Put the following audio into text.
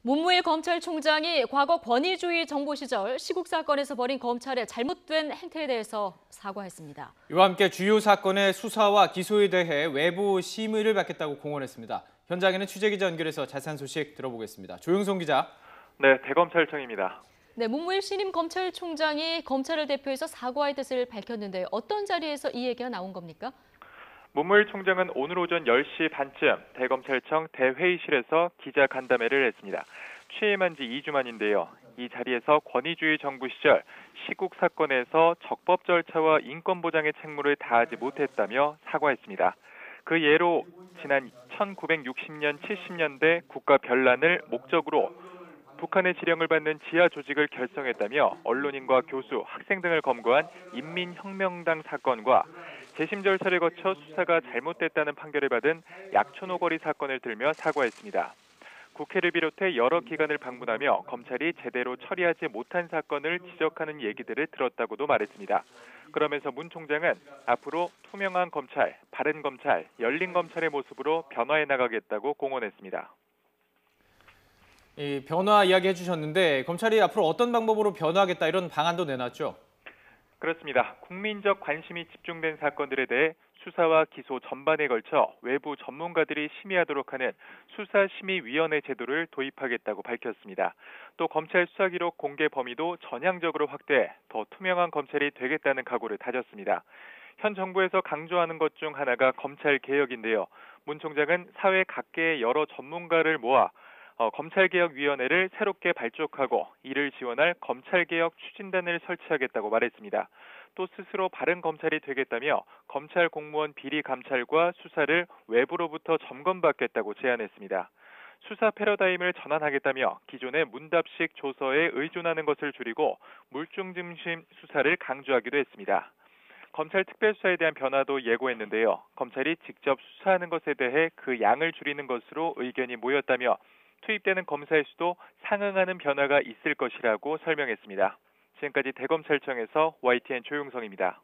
문무일 검찰총장이 과거 권위주의 정부 시절 시국 사건에서 벌인 검찰의 잘못된 행태에 대해서 사과했습니다. 이와 함께 주요 사건의 수사와 기소에 대해 외부 심의를 받겠다고 공언했습니다. 현장에는 취재기자 연결해서 자세한 소식 들어보겠습니다. 조용송 기자. 네, 대검찰청입니다. 네, 문무일 신임 검찰총장이 검찰을 대표해서 사과의 뜻을 밝혔는데 어떤 자리에서 이 얘기가 나온 겁니까? 문무일 총장은 오늘 오전 10시 반쯤 대검찰청 대회의실에서 기자 간담회를 했습니다. 취임한 지 2주 만인데요. 이 자리에서 권위주의 정부 시절 시국 사건에서 적법 절차와 인권 보장의 책무를 다하지 못했다며 사과했습니다. 그 예로 지난 1960년, 70년대 국가 변란을 목적으로 북한의 지령을 받는 지하 조직을 결성했다며 언론인과 교수, 학생 등을 검거한 인민혁명당 사건과 재심 절차를 거쳐 수사가 잘못됐다는 판결을 받은 약촌오거리 사건을 들며 사과했습니다. 국회를 비롯해 여러 기관을 방문하며 검찰이 제대로 처리하지 못한 사건을 지적하는 얘기들을 들었다고도 말했습니다. 그러면서 문 총장은 앞으로 투명한 검찰, 바른 검찰, 열린 검찰의 모습으로 변화해 나가겠다고 공언했습니다. 이 변화 이야기 해주셨는데 검찰이 앞으로 어떤 방법으로 변화하겠다 이런 방안도 내놨죠? 그렇습니다. 국민적 관심이 집중된 사건들에 대해 수사와 기소 전반에 걸쳐 외부 전문가들이 심의하도록 하는 수사심의위원회 제도를 도입하겠다고 밝혔습니다. 또 검찰 수사기록 공개 범위도 전향적으로 확대해 더 투명한 검찰이 되겠다는 각오를 다졌습니다. 현 정부에서 강조하는 것 중 하나가 검찰개혁인데요. 문 총장은 사회 각계의 여러 전문가를 모아 검찰개혁위원회를 새롭게 발족하고 이를 지원할 검찰개혁 추진단을 설치하겠다고 말했습니다. 또 스스로 바른 검찰이 되겠다며 검찰 공무원 비리 감찰과 수사를 외부로부터 점검받겠다고 제안했습니다. 수사 패러다임을 전환하겠다며 기존의 문답식 조서에 의존하는 것을 줄이고 물증 중심 수사를 강조하기도 했습니다. 검찰 특별수사에 대한 변화도 예고했는데요. 검찰이 직접 수사하는 것에 대해 그 양을 줄이는 것으로 의견이 모였다며 투입되는 검사의 수도 상응하는 변화가 있을 것이라고 설명했습니다. 지금까지 대검찰청에서 YTN 조용성입니다.